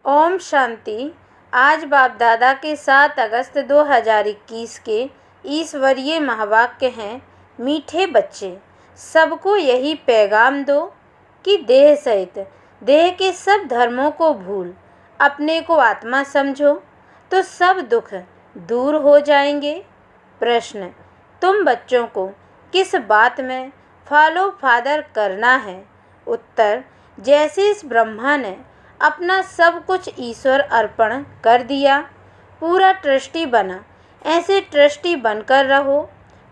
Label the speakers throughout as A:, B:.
A: ओम शांति। आज बाप दादा के 7 अगस्त 2021 के ईश्वरीय महावाक्य हैं। मीठे बच्चे, सबको यही पैगाम दो कि देह सहित देह के सब धर्मों को भूल अपने को आत्मा समझो तो सब दुख दूर हो जाएंगे। प्रश्न, तुम बच्चों को किस बात में फॉलो फादर करना है? उत्तर, जैसे इस ब्रह्मा ने अपना सब कुछ ईश्वर अर्पण कर दिया, पूरा ट्रस्टी बना, ऐसे ट्रस्टी बनकर रहो।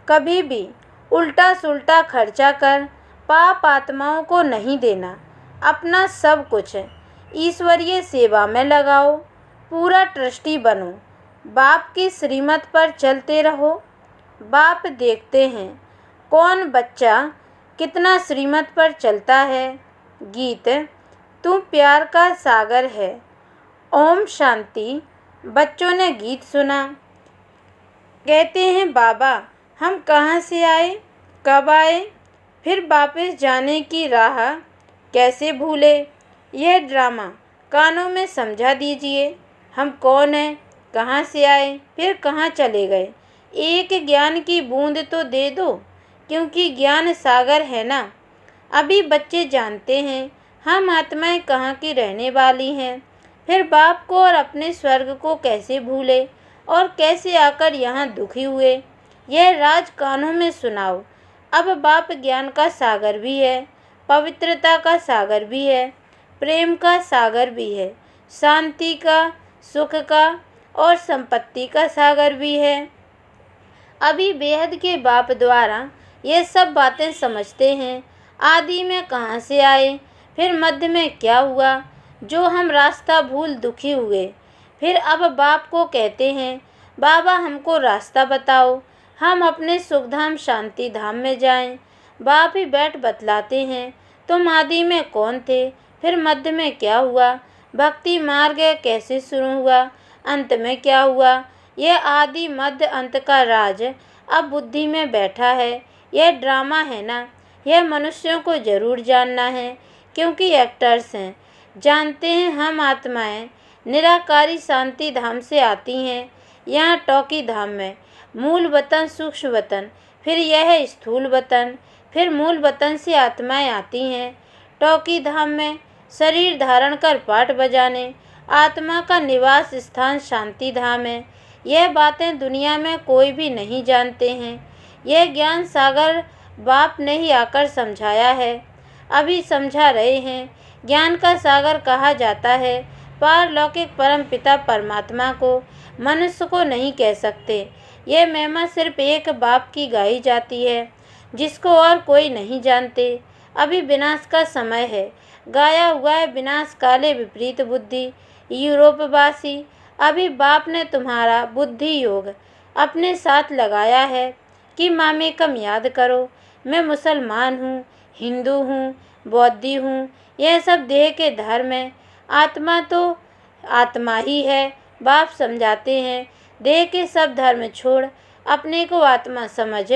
A: कभी भी उल्टा सुल्टा खर्चा कर पाप आत्माओं को नहीं देना। अपना सब कुछ ईश्वरीय सेवा में लगाओ, पूरा ट्रस्टी बनो, बाप की श्रीमत पर चलते रहो। बाप देखते हैं कौन बच्चा कितना श्रीमत पर चलता है। गीत, तू प्यार का सागर है। ओम शांति। बच्चों ने गीत सुना। कहते हैं, बाबा हम कहाँ से आए, कब आए, फिर वापस जाने की राह कैसे भूले। यह ड्रामा कानों में समझा दीजिए। हम कौन हैं, कहाँ से आए, फिर कहाँ चले गए। एक ज्ञान की बूंद तो दे दो, क्योंकि ज्ञान सागर है ना। अभी बच्चे जानते हैं हम आत्माएं कहाँ की रहने वाली हैं। फिर बाप को और अपने स्वर्ग को कैसे भूले और कैसे आकर यहाँ दुखी हुए। यह राज कानों में सुनाओ। अब बाप ज्ञान का सागर भी है, पवित्रता का सागर भी है, प्रेम का सागर भी है, शांति का, सुख का और संपत्ति का सागर भी है। अभी बेहद के बाप द्वारा ये सब बातें समझते हैं। आदि में कहाँ से आए, फिर मध्य में क्या हुआ, जो हम रास्ता भूल दुखी हुए। फिर अब बाप को कहते हैं, बाबा हमको रास्ता बताओ, हम अपने सुखधाम शांति धाम में जाएं। बाप ही बैठ बतलाते हैं, तुम आदि में कौन थे, फिर मध्य में क्या हुआ, भक्ति मार्ग कैसे शुरू हुआ, अंत में क्या हुआ। यह आदि मध्य अंत का राज अब बुद्धि में बैठा है। यह ड्रामा है ना, यह मनुष्यों को जरूर जानना है, क्योंकि एक्टर्स हैं। जानते हैं हम आत्माएं निराकारी शांति धाम से आती हैं। यहाँ टॉकी धाम में मूल वतन सूक्ष्म वतन, फिर यह स्थूल वतन, फिर मूल वतन से आत्माएं आती हैं। टॉकी धाम में शरीर धारण कर पाठ बजाने, आत्मा का निवास स्थान शांति धाम है। यह बातें दुनिया में कोई भी नहीं जानते हैं। यह ज्ञान सागर बाप ने ही आकर समझाया है, अभी समझा रहे हैं। ज्ञान का सागर कहा जाता है पारलौकिक परम पिता परमात्मा को, मनुष्य को नहीं कह सकते। ये महिमा सिर्फ एक बाप की गाई जाती है, जिसको और कोई नहीं जानते। अभी विनाश का समय है, गाया हुआ है विनाश काले विपरीत बुद्धि। यूरोपवासी, अभी बाप ने तुम्हारा बुद्धि योग अपने साथ लगाया है कि मामेकम याद करो। मैं मुसलमान हूँ, हिंदू हूँ, बौद्धी हूँ, यह सब देह के धर्म है। आत्मा तो आत्मा ही है। बाप समझाते हैं, देह के सब धर्म छोड़ अपने को आत्मा समझ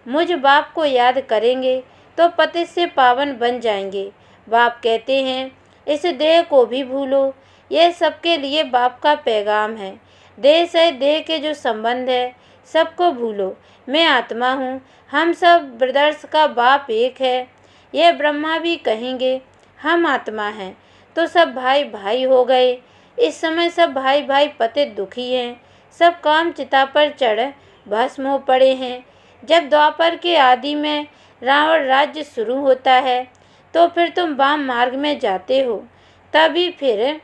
A: मुझ बाप को याद करेंगे तो पतित से पावन बन जाएंगे। बाप कहते हैं, इस देह को भी भूलो। यह सबके लिए बाप का पैगाम है। देह से देह के जो संबंध है सबको भूलो। मैं आत्मा हूँ, हम सब ब्रदर्स का बाप एक है। यह ब्रह्मा भी कहेंगे हम आत्मा हैं, तो सब भाई भाई हो गए। इस समय सब भाई भाई पतित दुखी हैं, सब काम चिता पर चढ़ भस्म हो पड़े हैं। जब द्वापर के आदि में रावण राज्य शुरू होता है, तो फिर तुम वाम मार्ग में जाते हो, तभी फिर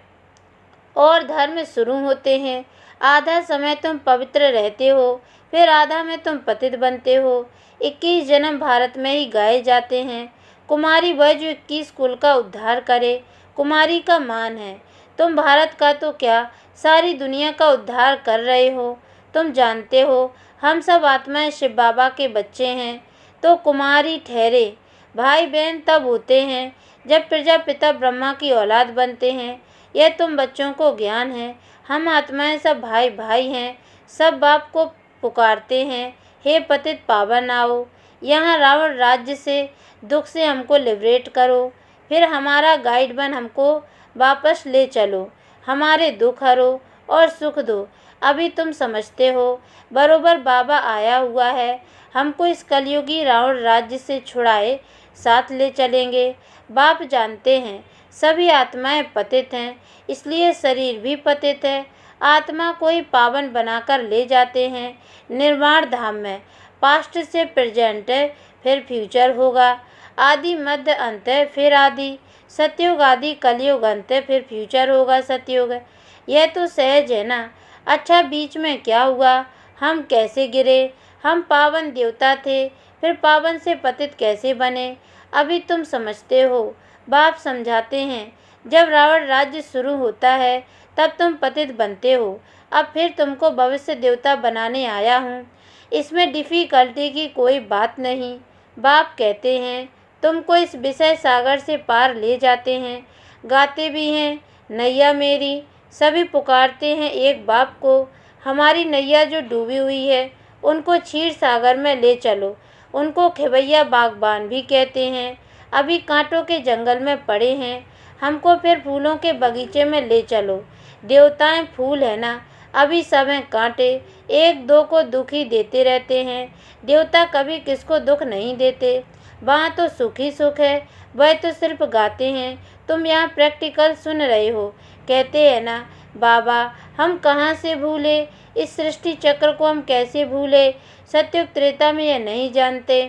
A: और धर्म शुरू होते हैं। आधा समय तुम पवित्र रहते हो, फिर आधा में तुम पतित बनते हो। 21 जन्म भारत में ही गाए जाते हैं। कुमारी वह जो 21 कुल का उद्धार करे, कुमारी का मान है। तुम भारत का तो क्या, सारी दुनिया का उद्धार कर रहे हो। तुम जानते हो हम सब आत्माएं शिव बाबा के बच्चे हैं, तो कुमारी ठहरे। भाई बहन तब होते हैं जब प्रजापिता ब्रह्मा की औलाद बनते हैं। यह तुम बच्चों को ज्ञान है। हम आत्माएं सब भाई भाई हैं, सब बाप को पुकारते हैं, हे पतित पावन आओ, यहाँ रावण राज्य से दुख से हमको लिबरेट करो, फिर हमारा गाइड बन हमको वापस ले चलो। हमारे दुख हरो और सुख दो। अभी तुम समझते हो, बरोबर बाबा आया हुआ है, हमको इस कलयुगी रावण राज्य से छुड़ाए साथ ले चलेंगे। बाप जानते हैं सभी आत्माएं पतित हैं, इसलिए शरीर भी पतित है। आत्मा को ही पावन बनाकर ले जाते हैं निर्वाण धाम में। पास्ट से प्रेजेंट है, फिर फ्यूचर होगा। आदि मध्य अंत है, फिर आदि। सतयुग आदि कलयुग अंत है, फिर फ्यूचर होगा सतयुग। यह तो सहज है ना। अच्छा, बीच में क्या हुआ? हम कैसे गिरे? हम पावन देवता थे, फिर पावन से पतित कैसे बने? अभी तुम समझते हो। बाप समझाते हैं, जब रावण राज्य शुरू होता है तब तुम पतित बनते हो। अब फिर तुमको भविष्य देवता बनाने आया हूँ, इसमें डिफ़िकल्टी की कोई बात नहीं। बाप कहते हैं, तुमको इस विषय सागर से पार ले जाते हैं। गाते भी हैं, नैया मेरी। सभी पुकारते हैं एक बाप को। हमारी नैया जो डूबी हुई है, उनको क्षीर सागर में ले चलो। उनको खेवैया बागबान भी कहते हैं। अभी कांटों के जंगल में पड़े हैं, हमको फिर फूलों के बगीचे में ले चलो। देवताएं फूल है ना, अभी सब हैं कांटे, एक दो को दुख ही देते रहते हैं। देवता कभी किसको दुख नहीं देते, वहाँ तो सुख ही सुख है। वह तो सिर्फ गाते हैं, तुम यहाँ प्रैक्टिकल सुन रहे हो। कहते हैं ना बाबा, हम कहाँ से भूले, इस सृष्टि चक्र को हम कैसे भूले। सत्युग त्रेता में यह नहीं जानते,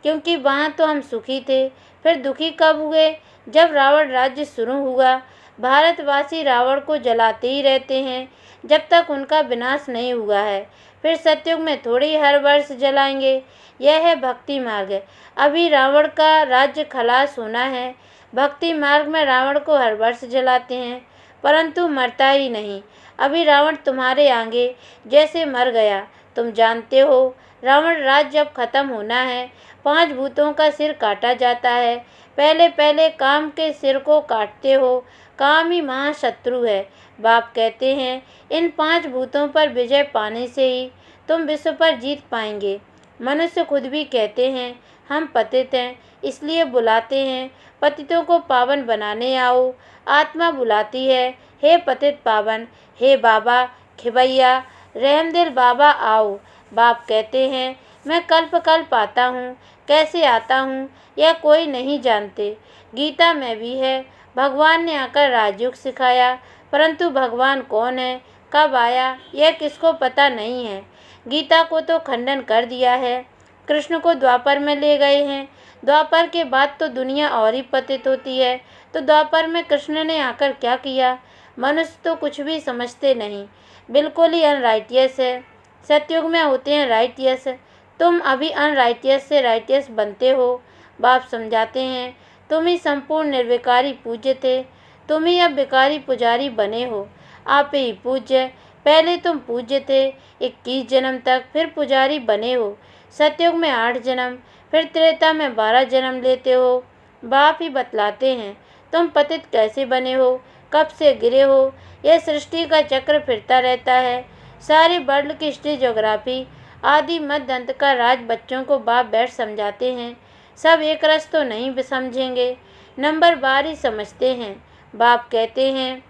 A: क्योंकि वहाँ तो हम सुखी थे। फिर दुखी कब हुए? जब रावण राज्य शुरू हुआ। भारतवासी रावण को जलाते ही रहते हैं जब तक उनका विनाश नहीं हुआ है। फिर सतयुग में थोड़ी हर वर्ष जलाएंगे। यह है भक्ति मार्ग। अभी रावण का राज्य खलास होना है। भक्ति मार्ग में रावण को हर वर्ष जलाते हैं, परंतु मरता ही नहीं। अभी रावण तुम्हारे आगे जैसे मर गया। तुम जानते हो, रावण राज्य जब खत्म होना है, 5 भूतों का सिर काटा जाता है। पहले पहले काम के सिर को काटते हो। काम ही महाशत्रु है। बाप कहते हैं, इन 5 भूतों पर विजय पाने से ही तुम विश्व पर जीत पाएंगे। मनुष्य खुद भी कहते हैं, हम पतित हैं, इसलिए बुलाते हैं, पतितों को पावन बनाने आओ। आत्मा बुलाती है, हे पतित पावन, हे बाबा खिवैया, रहमदिल बाबा आओ। बाप कहते हैं, मैं कल्प कल्प आता हूँ। कैसे आता हूँ यह कोई नहीं जानते। गीता में भी है, भगवान ने आकर राजयोग सिखाया, परंतु भगवान कौन है, कब आया, यह किसको पता नहीं है। गीता को तो खंडन कर दिया है। कृष्ण को द्वापर में ले गए हैं। द्वापर के बाद तो दुनिया और ही पतित होती है। तो द्वापर में कृष्ण ने आकर क्या किया? मनुष्य तो कुछ भी समझते नहीं, बिल्कुल ही अनराइटियस है। सतयुग में होते हैं राइटियस। तुम अभी अनराइटियस से राइटियस बनते हो। बाप समझाते हैं, तुम ही संपूर्ण निर्विकारी पूज्य थे, तुम ही अब विकारी पुजारी बने हो। आप ही पूज्य, पहले तुम पूज्य थे 21 जन्म तक, फिर पुजारी बने हो। सतयुग में 8 जन्म, फिर त्रेता में 12 जन्म लेते हो। बाप ही बतलाते हैं, तुम पतित कैसे बने हो, कब से गिरे हो। यह सृष्टि का चक्र फिरता रहता है। सारे वर्ल्ड की हिस्ट्री, ज्योग्राफी आदि मध्य अंत का राज बच्चों को बाप बैठ समझाते हैं। सब एक रस तो नहीं भी समझेंगे, नंबर बार ही समझते हैं। बाप कहते हैं,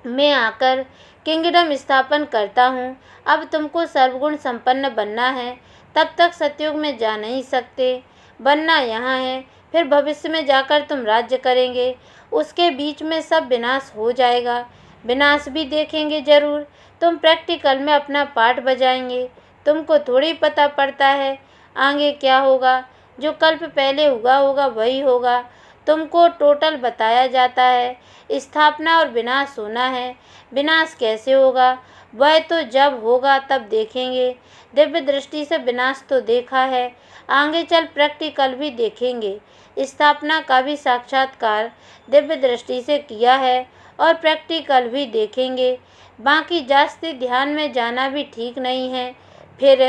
A: मैं आकर किंगडम स्थापन करता हूँ। अब तुमको सर्वगुण संपन्न बनना है, तब तक सतयुग में जा नहीं सकते। बनना यहाँ है, फिर भविष्य में जाकर तुम राज्य करेंगे। उसके बीच में सब विनाश हो जाएगा। विनाश भी देखेंगे जरूर। तुम प्रैक्टिकल में अपना पार्ट बजाएंगे। तुमको थोड़ी पता पड़ता है आगे क्या होगा। जो कल्प पहले हुआ होगा वही होगा। तुमको टोटल बताया जाता है। स्थापना और विनाश होना है। विनाश कैसे होगा, वह तो जब होगा तब देखेंगे। दिव्य दृष्टि से विनाश तो देखा है, आगे चल प्रैक्टिकल भी देखेंगे। स्थापना का भी साक्षात्कार दिव्य दृष्टि से किया है और प्रैक्टिकल भी देखेंगे। बाकी जास्ती ध्यान में जाना भी ठीक नहीं है। फिर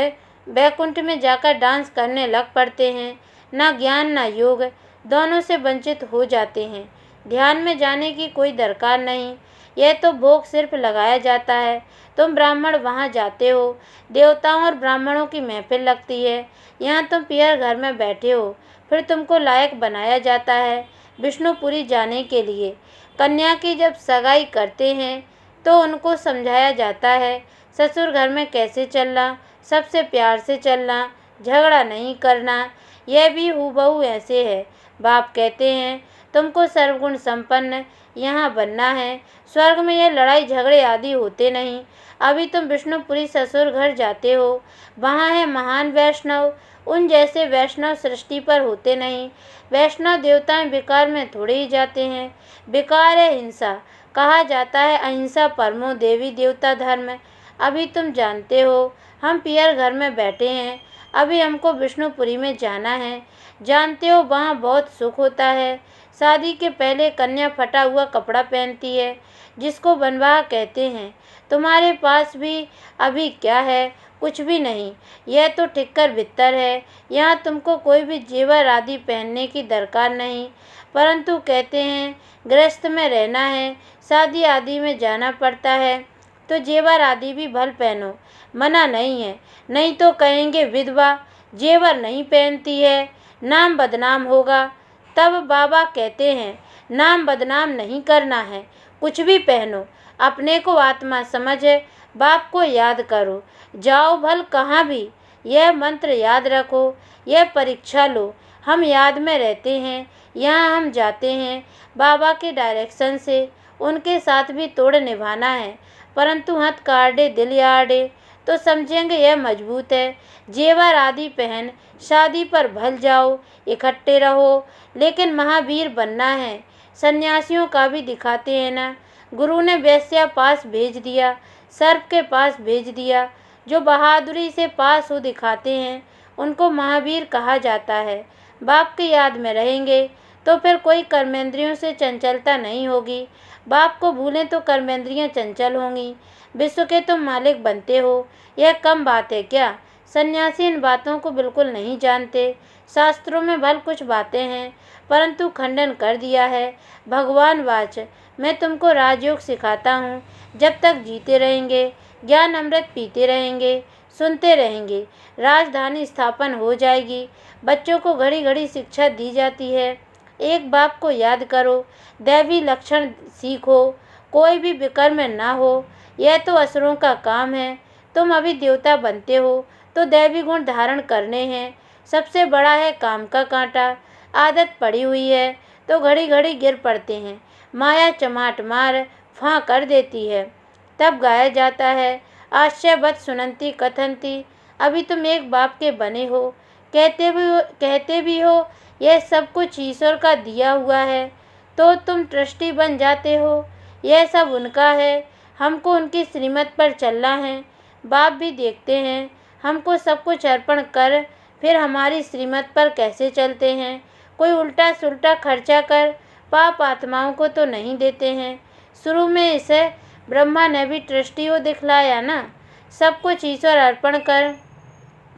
A: वैकुंठ में जाकर डांस करने लग पड़ते हैं। ना ज्ञान ना योग, दोनों से वंचित हो जाते हैं। ध्यान में जाने की कोई दरकार नहीं, यह तो भोग सिर्फ लगाया जाता है। तुम ब्राह्मण वहाँ जाते हो, देवताओं और ब्राह्मणों की महफिल लगती है। यहाँ तुम पियर घर में बैठे हो, फिर तुमको लायक बनाया जाता है विष्णुपुरी जाने के लिए। कन्या की जब सगाई करते हैं तो उनको समझाया जाता है ससुर घर में कैसे चलना, सबसे प्यार से चलना, झगड़ा नहीं करना। यह भी हूबहू ऐसे है। बाप कहते हैं तुमको सर्वगुण संपन्न यहाँ बनना है, स्वर्ग में यह लड़ाई झगड़े आदि होते नहीं। अभी तुम विष्णुपुरी ससुर घर जाते हो, वहाँ है महान वैष्णव, उन जैसे वैष्णव सृष्टि पर होते नहीं। वैष्णव देवताएं विकार में थोड़े ही जाते हैं। विकार है हिंसा, कहा जाता है अहिंसा परमो देवी देवता धर्म। अभी तुम जानते हो हम पियर घर में बैठे हैं, अभी हमको विष्णुपुरी में जाना है। जानते हो वहाँ बहुत सुख होता है। शादी के पहले कन्या फटा हुआ कपड़ा पहनती है, जिसको बनवाह कहते हैं। तुम्हारे पास भी अभी क्या है? कुछ भी नहीं, यह तो ठिक्कर बित्तर है। यहाँ तुमको कोई भी जेवर आदि पहनने की दरकार नहीं, परंतु कहते हैं गृहस्थ में रहना है, शादी आदि में जाना पड़ता है तो जेवर आदि भी भल पहनो, मना नहीं है। नहीं तो कहेंगे विधवा जेवर नहीं पहनती है, नाम बदनाम होगा। तब बाबा कहते हैं नाम बदनाम नहीं करना है, कुछ भी पहनो, अपने को आत्मा समझ, बाप को याद करो, जाओ भल कहाँ भी। यह मंत्र याद रखो, यह परीक्षा लो। हम याद में रहते हैं, यहाँ हम जाते हैं बाबा के डायरेक्शन से। उनके साथ भी तोड़ निभाना है, परंतु हथ काटे दिल याड़े तो समझेंगे यह मजबूत है। जेवर आदि पहन शादी पर भल जाओ, इकट्ठे रहो, लेकिन महावीर बनना है। सन्यासियों का भी दिखाते हैं ना, गुरु ने वैश्या पास भेज दिया, सर्प के पास भेज दिया। जो बहादुरी से पास हो दिखाते हैं उनको महावीर कहा जाता है। बाप की याद में रहेंगे तो फिर कोई कर्मेंद्रियों से चंचलता नहीं होगी। बाप को भूलें तो कर्मेंद्रियां चंचल होंगी। विश्व के तुम मालिक बनते हो, यह कम बात है क्या? सन्यासी इन बातों को बिल्कुल नहीं जानते। शास्त्रों में भल कुछ बातें हैं, परंतु खंडन कर दिया है। भगवान वाच, मैं तुमको राजयोग सिखाता हूँ। जब तक जीते रहेंगे, ज्ञान अमृत पीते रहेंगे, सुनते रहेंगे, राजधानी स्थापन हो जाएगी। बच्चों को घड़ी घड़ी शिक्षा दी जाती है। एक बाप को याद करो, दैवी लक्षण सीखो, कोई भी विकर्म ना हो। यह तो असुरों का काम है। तुम अभी देवता बनते हो तो दैवी गुण धारण करने हैं। सबसे बड़ा है काम का कांटा। आदत पड़ी हुई है तो घड़ी घड़ी गिर पड़ते हैं। माया चमाट मार फां कर देती है। तब गाया जाता है आश्चर्यवत सुनंती कथंती। अभी तुम एक बाप के बने हो, कहते भी हो यह सब कुछ ईश्वर का दिया हुआ है, तो तुम ट्रस्टी बन जाते हो। यह सब उनका है, हमको उनकी श्रीमत पर चलना है। बाप भी देखते हैं हमको सब कुछ अर्पण कर फिर हमारी श्रीमत पर कैसे चलते हैं। कोई उल्टा सुल्टा खर्चा कर पाप आत्माओं को तो नहीं देते हैं। शुरू में इसे ब्रह्मा ने भी ट्रस्टी हो दिखलाया ना। सब कुछ ईश्वर अर्पण कर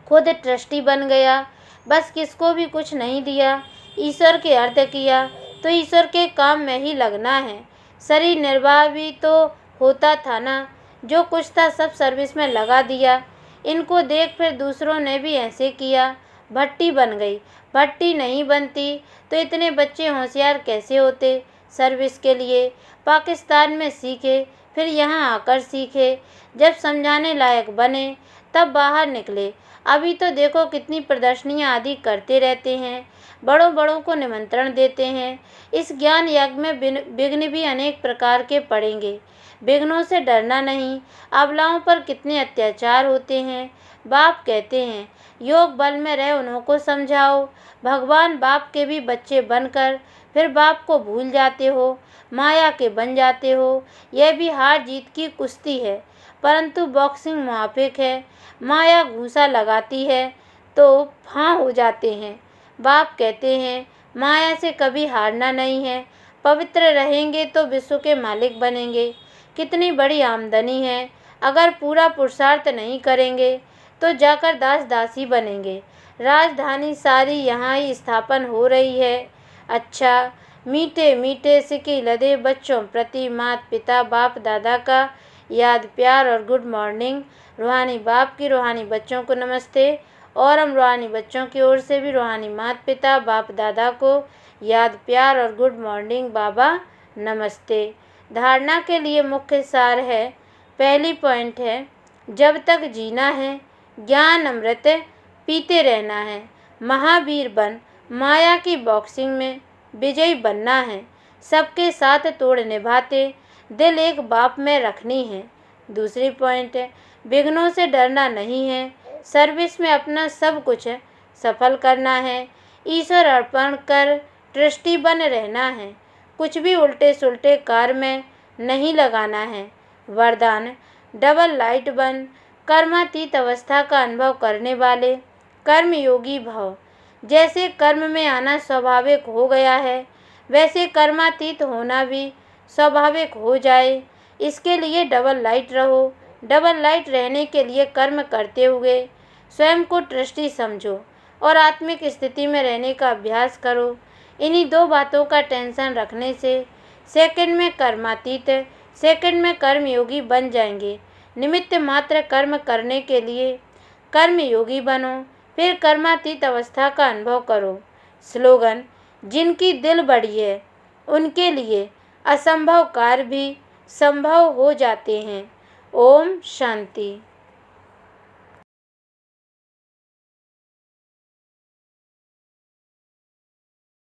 A: खुद ट्रस्टी बन गया, बस किसको भी कुछ नहीं दिया। ईश्वर के अर्थ किया तो ईश्वर के काम में ही लगना है। शरीर निर्वाह भी तो होता था ना, जो कुछ था सब सर्विस में लगा दिया। इनको देख फिर दूसरों ने भी ऐसे किया, भट्टी बन गई। भट्टी नहीं बनती तो इतने बच्चे होशियार कैसे होते सर्विस के लिए। पाकिस्तान में सीखे, फिर यहाँ आकर सीखे। जब समझाने लायक बने तब बाहर निकले। अभी तो देखो कितनी प्रदर्शनियाँ आदि करते रहते हैं, बड़ों बड़ों को निमंत्रण देते हैं। इस ज्ञान यज्ञ में विघ्न भी अनेक प्रकार के पड़ेंगे। विघ्नों से डरना नहीं। अबलाओं पर कितने अत्याचार होते हैं। बाप कहते हैं योग बल में रह उन्हों को समझाओ। भगवान बाप के भी बच्चे बनकर फिर बाप को भूल जाते हो, माया के बन जाते हो। यह भी हार जीत की कुश्ती है, परंतु बॉक्सिंग मुआफिक है। माया घूंसा लगाती है तो फां हो जाते हैं। बाप कहते हैं माया से कभी हारना नहीं है। पवित्र रहेंगे तो विश्व के मालिक बनेंगे। कितनी बड़ी आमदनी है, अगर पूरा पुरुषार्थ नहीं करेंगे तो जाकर दास दासी बनेंगे। राजधानी सारी यहाँ ही स्थापन हो रही है। अच्छा, मीठे मीठे सिक्के लदे बच्चों प्रति माता पिता बाप दादा का याद प्यार और गुड मॉर्निंग। रूहानी बाप की रूहानी बच्चों को नमस्ते, और हम रूहानी बच्चों की ओर से भी रूहानी माता पिता बाप दादा को याद प्यार और गुड मॉर्निंग बाबा नमस्ते। धारणा के लिए मुख्य सार है। पहली पॉइंट है, जब तक जीना है ज्ञान अमृत पीते रहना है। महावीर बन माया की बॉक्सिंग में विजयी बनना है। सबके साथ तोड़ निभाते दिल एक बाप में रखनी है। दूसरी पॉइंट है, विघ्नों से डरना नहीं है। सर्विस में अपना सब कुछ सफल करना है। ईश्वर अर्पण कर ट्रस्टी बन रहना है। कुछ भी उल्टे सुल्टे कार में नहीं लगाना है। वरदान, डबल लाइट बन कर्मातीत अवस्था का अनुभव करने वाले कर्मयोगी भव। जैसे कर्म में आना स्वाभाविक हो गया है, वैसे कर्मातीत होना भी स्वाभाविक हो जाए, इसके लिए डबल लाइट रहो। डबल लाइट रहने के लिए कर्म करते हुए स्वयं को ट्रस्टी समझो और आत्मिक स्थिति में रहने का अभ्यास करो। इन्हीं दो बातों का टेंशन रखने से सेकंड में कर्मातीत, सेकंड में कर्मयोगी बन जाएंगे। निमित्त मात्र कर्म करने के लिए कर्मयोगी बनो, फिर कर्मातीत अवस्था का अनुभव करो। स्लोगन, जिनकी दिल बड़ी है उनके लिए असंभव कार्य भी संभव हो जाते हैं। ओम शांति।